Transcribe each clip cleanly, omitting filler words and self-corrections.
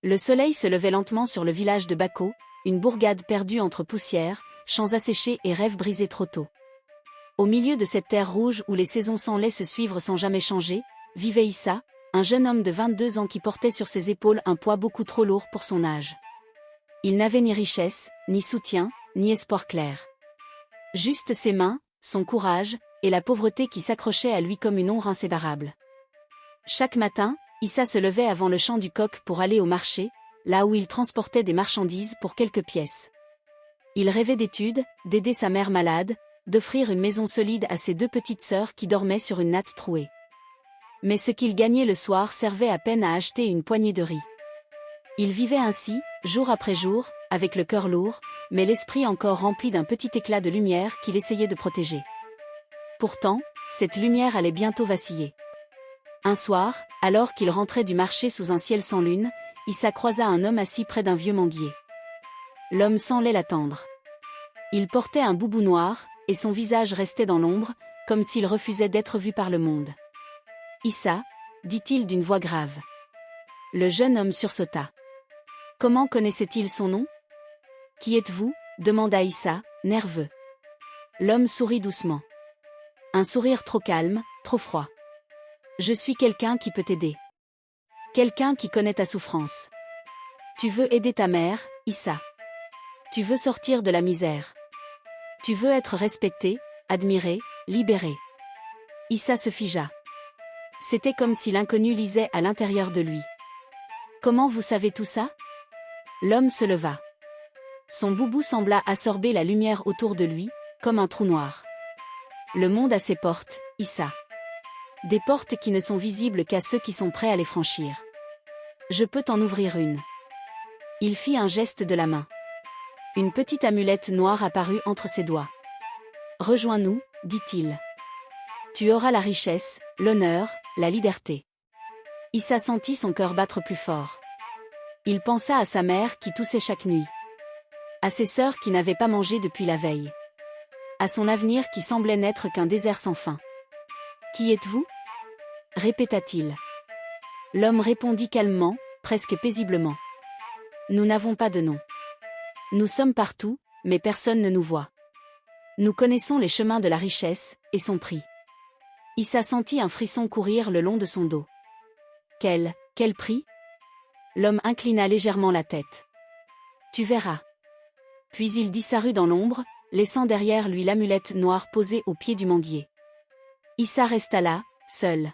Le soleil se levait lentement sur le village de Bako, une bourgade perdue entre poussière, champs asséchés et rêves brisés trop tôt. Au milieu de cette terre rouge où les saisons semblaient se suivre sans jamais changer, vivait Issa, un jeune homme de 22 ans qui portait sur ses épaules un poids beaucoup trop lourd pour son âge. Il n'avait ni richesse, ni soutien, ni espoir clair. Juste ses mains, son courage, et la pauvreté qui s'accrochait à lui comme une ombre inséparable. Chaque matin, Issa se levait avant le chant du coq pour aller au marché, là où il transportait des marchandises pour quelques pièces. Il rêvait d'études, d'aider sa mère malade, d'offrir une maison solide à ses deux petites sœurs qui dormaient sur une natte trouée. Mais ce qu'il gagnait le soir servait à peine à acheter une poignée de riz. Il vivait ainsi, jour après jour, avec le cœur lourd, mais l'esprit encore rempli d'un petit éclat de lumière qu'il essayait de protéger. Pourtant, cette lumière allait bientôt vaciller. Un soir, alors qu'il rentrait du marché sous un ciel sans lune, Issa croisa un homme assis près d'un vieux manguier. L'homme semblait l'attendre. Il portait un boubou noir, et son visage restait dans l'ombre, comme s'il refusait d'être vu par le monde. « Issa » dit-il d'une voix grave. Le jeune homme sursauta. Comment connaissait-il son nom? « Qui êtes-vous » demanda Issa, nerveux. L'homme sourit doucement. Un sourire trop calme, trop froid. « Je suis quelqu'un qui peut t'aider. Quelqu'un qui connaît ta souffrance. Tu veux aider ta mère, Issa. Tu veux sortir de la misère. Tu veux être respecté, admiré, libéré. » Issa se figea. C'était comme si l'inconnu lisait à l'intérieur de lui. « Comment vous savez tout ça ?» L'homme se leva. Son boubou sembla absorber la lumière autour de lui, comme un trou noir. « Le monde a ses portes, Issa. Des portes qui ne sont visibles qu'à ceux qui sont prêts à les franchir. Je peux t'en ouvrir une. » Il fit un geste de la main. Une petite amulette noire apparut entre ses doigts. « Rejoins-nous, dit-il. Tu auras la richesse, l'honneur, la liberté. » Issa sentit son cœur battre plus fort. Il pensa à sa mère qui toussait chaque nuit. À ses sœurs qui n'avaient pas mangé depuis la veille. À son avenir qui semblait n'être qu'un désert sans fin. « Qui êtes-vous » répéta-t-il. L'homme répondit calmement, presque paisiblement. « Nous n'avons pas de nom. Nous sommes partout, mais personne ne nous voit. Nous connaissons les chemins de la richesse, et son prix. » Issa sentit un frisson courir le long de son dos. « Quel prix » L'homme inclina légèrement la tête. « Tu verras. » Puis il disparut dans l'ombre, laissant derrière lui l'amulette noire posée au pied du manguier. Issa resta là, seul.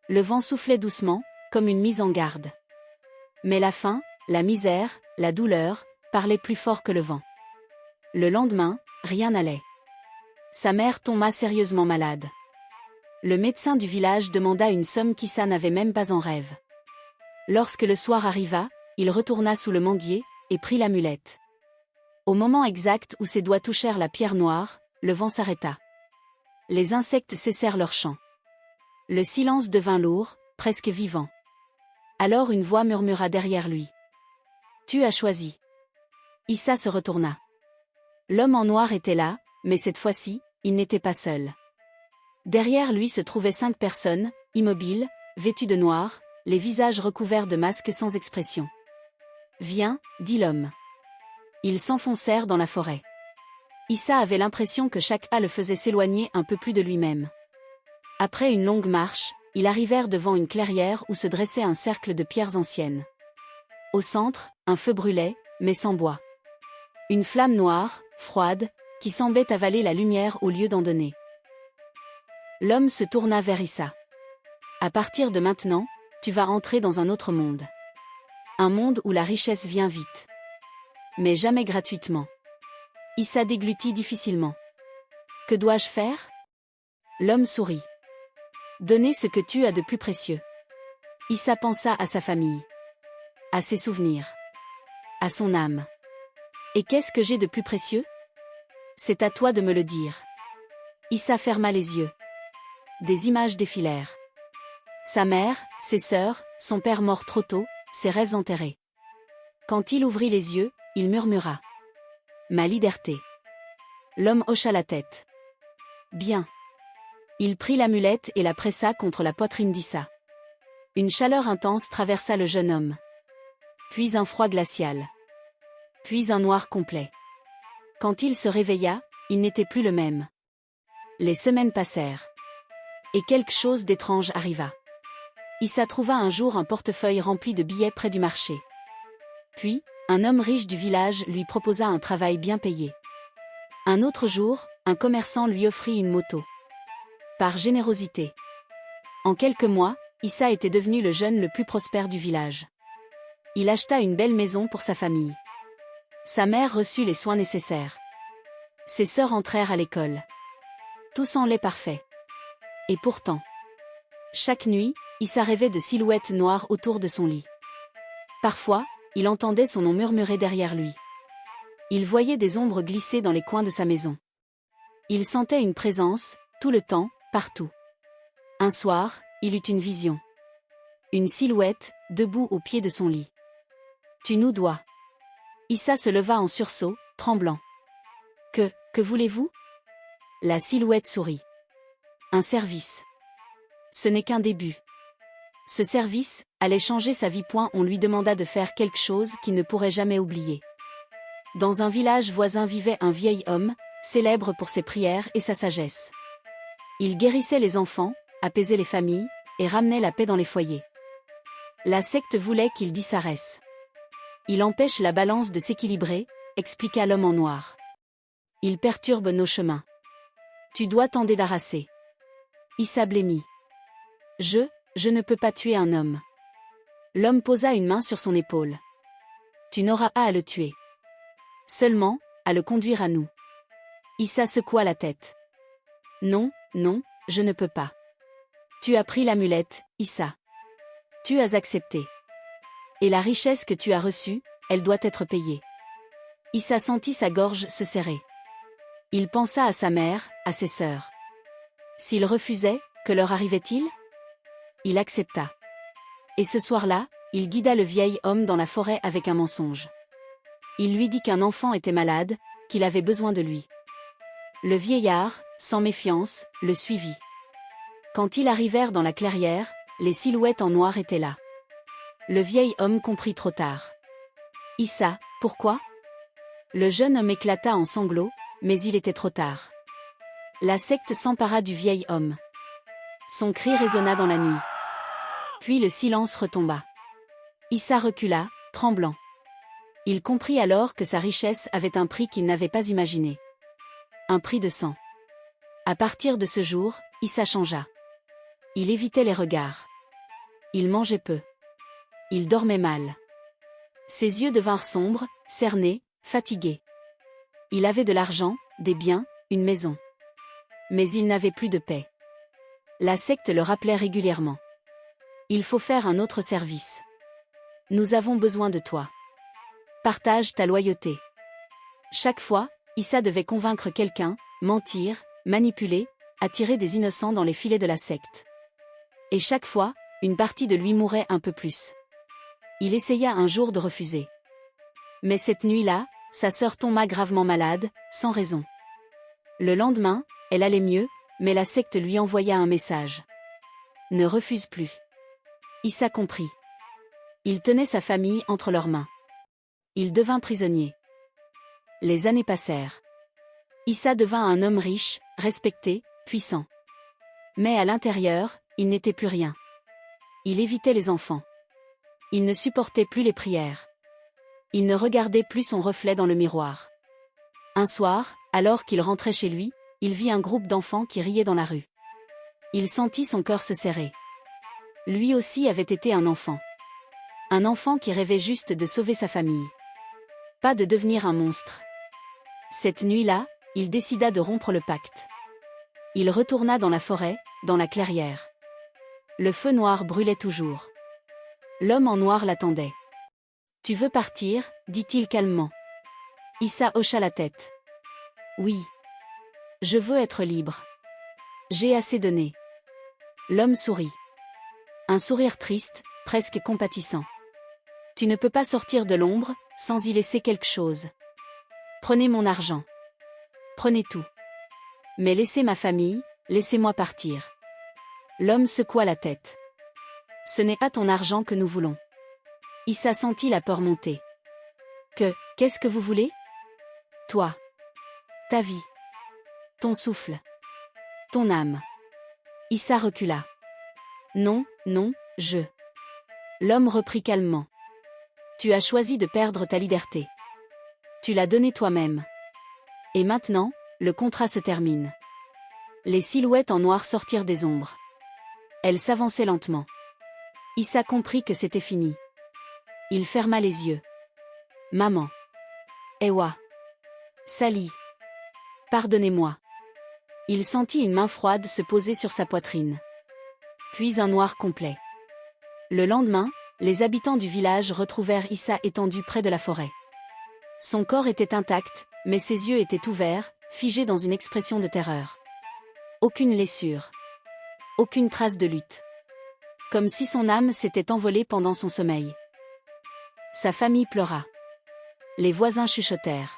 Le vent soufflait doucement, comme une mise en garde. Mais la faim, la misère, la douleur, parlaient plus fort que le vent. Le lendemain, rien n'allait. Sa mère tomba sérieusement malade. Le médecin du village demanda une somme qu'Issa n'avait même pas en rêve. Lorsque le soir arriva, il retourna sous le manguier, et prit l'amulette. Au moment exact où ses doigts touchèrent la pierre noire, le vent s'arrêta. Les insectes cessèrent leur chant. Le silence devint lourd, presque vivant. Alors une voix murmura derrière lui. « Tu as choisi. » Issa se retourna. L'homme en noir était là, mais cette fois-ci, il n'était pas seul. Derrière lui se trouvaient 5 personnes, immobiles, vêtues de noir, les visages recouverts de masques sans expression. « Viens, » dit l'homme. Ils s'enfoncèrent dans la forêt. Issa avait l'impression que chaque pas le faisait s'éloigner un peu plus de lui-même. Après une longue marche, ils arrivèrent devant une clairière où se dressait un cercle de pierres anciennes. Au centre, un feu brûlait, mais sans bois. Une flamme noire, froide, qui semblait avaler la lumière au lieu d'en donner. L'homme se tourna vers Issa. « À partir de maintenant, tu vas entrer dans un autre monde. Un monde où la richesse vient vite. Mais jamais gratuitement. » Issa déglutit difficilement. « Que dois-je faire ?» L'homme sourit. « Donner ce que tu as de plus précieux. » Issa pensa à sa famille. À ses souvenirs. À son âme. « Et qu'est-ce que j'ai de plus précieux ? C'est à toi de me le dire. » Issa ferma les yeux. Des images défilèrent. Sa mère, ses sœurs, son père mort trop tôt, ses rêves enterrés. Quand il ouvrit les yeux, il murmura. « Ma liberté. » L'homme hocha la tête. « Bien. » Il prit l'amulette et la pressa contre la poitrine d'Issa. Une chaleur intense traversa le jeune homme. Puis un froid glacial. Puis un noir complet. Quand il se réveilla, il n'était plus le même. Les semaines passèrent. Et quelque chose d'étrange arriva. Issa trouva un jour un portefeuille rempli de billets près du marché. Puis, un homme riche du village lui proposa un travail bien payé. Un autre jour, un commerçant lui offrit une moto. Par générosité. En quelques mois, Issa était devenu le jeune le plus prospère du village. Il acheta une belle maison pour sa famille. Sa mère reçut les soins nécessaires. Ses sœurs entrèrent à l'école. Tout semblait parfait. Et pourtant, chaque nuit, Issa rêvait de silhouettes noires autour de son lit. Parfois, il entendait son nom murmurer derrière lui. Il voyait des ombres glisser dans les coins de sa maison. Il sentait une présence, tout le temps, partout. Un soir, il eut une vision. Une silhouette, debout au pied de son lit. « Tu nous dois. » Issa se leva en sursaut, tremblant. « Que voulez-vous » La silhouette sourit. « Un service. » Ce n'est qu'un début. Ce service allait changer sa vie. On lui demanda de faire quelque chose qu'il ne pourrait jamais oublier. Dans un village voisin vivait un vieil homme, célèbre pour ses prières et sa sagesse. Il guérissait les enfants, apaisait les familles, et ramenait la paix dans les foyers. La secte voulait qu'il disparaisse. Il empêche la balance de s'équilibrer, expliqua l'homme en noir. Il perturbe nos chemins. Tu dois t'en débarrasser. Issa blêmit. Je ne peux pas tuer un homme. L'homme posa une main sur son épaule. Tu n'auras pas à le tuer. Seulement, à le conduire à nous. Issa secoua la tête. Non, je ne peux pas. Tu as pris l'amulette, Issa. Tu as accepté. Et la richesse que tu as reçue, elle doit être payée. Issa sentit sa gorge se serrer. Il pensa à sa mère, à ses sœurs. S'il refusait, que leur arrivait-il ? Il accepta. Et ce soir-là, il guida le vieil homme dans la forêt avec un mensonge. Il lui dit qu'un enfant était malade, qu'il avait besoin de lui. Le vieillard, sans méfiance, le suivit. Quand ils arrivèrent dans la clairière, les silhouettes en noir étaient là. Le vieil homme comprit trop tard. Issa, pourquoi ? Le jeune homme éclata en sanglots, mais il était trop tard. La secte s'empara du vieil homme. Son cri résonna dans la nuit. Puis le silence retomba. Issa recula, tremblant. Il comprit alors que sa richesse avait un prix qu'il n'avait pas imaginé. Un prix de sang. À partir de ce jour, Issa changea. Il évitait les regards. Il mangeait peu. Il dormait mal. Ses yeux devinrent sombres, cernés, fatigués. Il avait de l'argent, des biens, une maison. Mais il n'avait plus de paix. La secte le rappelait régulièrement. Il faut faire un autre service. Nous avons besoin de toi. Partage ta loyauté. Chaque fois, Issa devait convaincre quelqu'un, mentir, manipuler, attirer des innocents dans les filets de la secte. Et chaque fois, une partie de lui mourait un peu plus. Il essaya un jour de refuser. Mais cette nuit-là, sa sœur tomba gravement malade, sans raison. Le lendemain, elle allait mieux, mais la secte lui envoya un message. Ne refuse plus. Issa comprit. Il tenait sa famille entre leurs mains. Il devint prisonnier. Les années passèrent. Issa devint un homme riche, respecté, puissant. Mais à l'intérieur, il n'était plus rien. Il évitait les enfants. Il ne supportait plus les prières. Il ne regardait plus son reflet dans le miroir. Un soir, alors qu'il rentrait chez lui, il vit un groupe d'enfants qui riaient dans la rue. Il sentit son cœur se serrer. Lui aussi avait été un enfant. Un enfant qui rêvait juste de sauver sa famille. Pas de devenir un monstre. Cette nuit-là, il décida de rompre le pacte. Il retourna dans la forêt, dans la clairière. Le feu noir brûlait toujours. L'homme en noir l'attendait. « Tu veux partir » dit-il calmement. Issa hocha la tête. « Oui. Je veux être libre. J'ai assez donné. » L'homme sourit. Un sourire triste, presque compatissant. « Tu ne peux pas sortir de l'ombre, sans y laisser quelque chose. Prenez mon argent. Prenez tout. Mais laissez ma famille, laissez-moi partir. » L'homme secoua la tête. « Ce n'est pas ton argent que nous voulons. Issa sentit la peur monter. Qu'est-ce que vous voulez? Toi. Ta vie. Ton souffle. Ton âme. Issa recula. Non, non, L'homme reprit calmement. Tu as choisi de perdre ta liberté. Tu l'as donnée toi-même. Et maintenant, le contrat se termine. Les silhouettes en noir sortirent des ombres. Elles s'avançaient lentement. Issa comprit que c'était fini. Il ferma les yeux. Maman. Ewa. Sally. Pardonnez-moi. Il sentit une main froide se poser sur sa poitrine. Puis un noir complet. Le lendemain, les habitants du village retrouvèrent Issa étendu près de la forêt. Son corps était intact, mais ses yeux étaient ouverts, figés dans une expression de terreur. Aucune blessure. Aucune trace de lutte. Comme si son âme s'était envolée pendant son sommeil. Sa famille pleura. Les voisins chuchotèrent.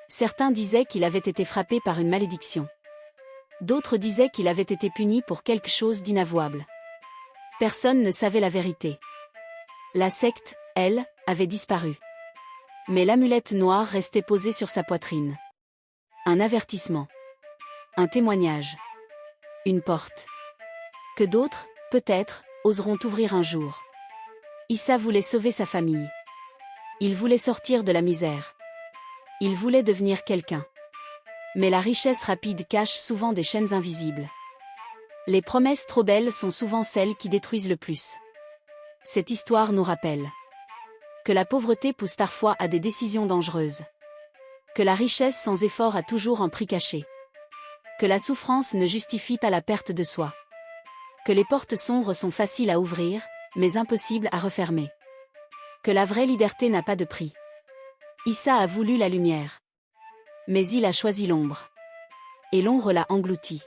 Certains disaient qu'il avait été frappé par une malédiction. D'autres disaient qu'il avait été puni pour quelque chose d'inavouable. Personne ne savait la vérité. La secte, elle, avait disparu. Mais l'amulette noire restait posée sur sa poitrine. Un avertissement. Un témoignage. Une porte. Que d'autres, peut-être, oseront ouvrir un jour. Issa voulait sauver sa famille. Il voulait sortir de la misère. Il voulait devenir quelqu'un. Mais la richesse rapide cache souvent des chaînes invisibles. Les promesses trop belles sont souvent celles qui détruisent le plus. Cette histoire nous rappelle que la pauvreté pousse parfois à des décisions dangereuses. Que la richesse sans effort a toujours un prix caché. Que la souffrance ne justifie pas la perte de soi. Que les portes sombres sont faciles à ouvrir, mais impossibles à refermer. Que la vraie liberté n'a pas de prix. Issa a voulu la lumière. Mais il a choisi l'ombre. Et l'ombre l'a englouti.